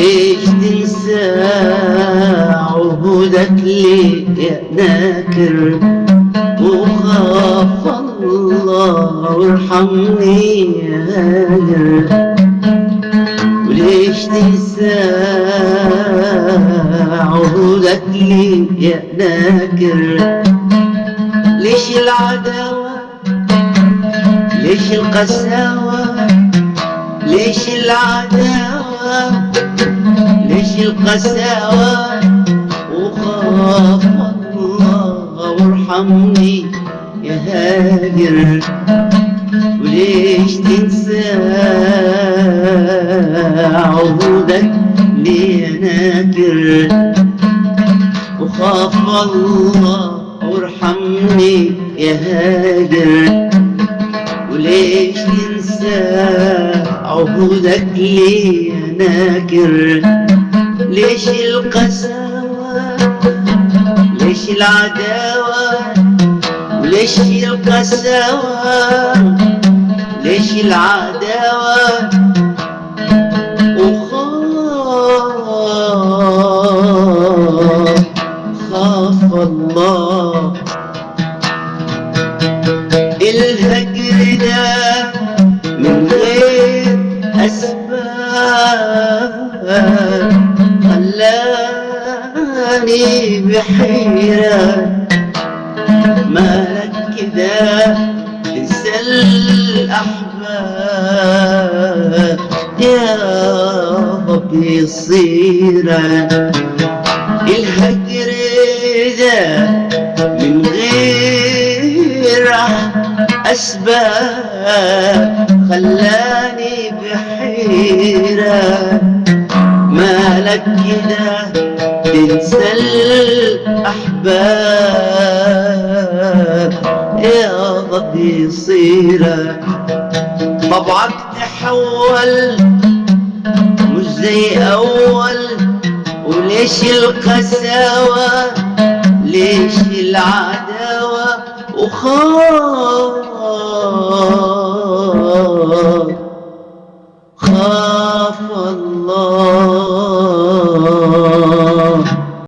وليش تنسى عهودك ليه يا ناكر؟ وخاف الله وارحمني يا هاجر. وليش تنسى عهودك ليه يا ناكر؟ ليش العداوة؟ ليش القساوة؟ ليش العداوة؟ ليش القساوة؟ وخاف الله وارحمني يا هاجر. وليش تنسى عهودك ليه يا ناكر؟ وخاف الله وارحمني يا هاجر. وليش تنسى عهودك ليه يا ناكر؟ ليش القساوة؟ ليش العداوة؟ وليش القساوة؟ ليش العداوة؟ خاف الله. الهجر ده من غير أسباب خلاني بحيرة. مالك كده تنسى الأحباب يا رب يصيرك. الهجر ده من غير أسباب خلاني بحيرة. مالك كده تنسى الأحباب يا رب يصيرك. طبعك تحول مش زي أول. وليش القساوة؟ ليش العداوة؟ وخاف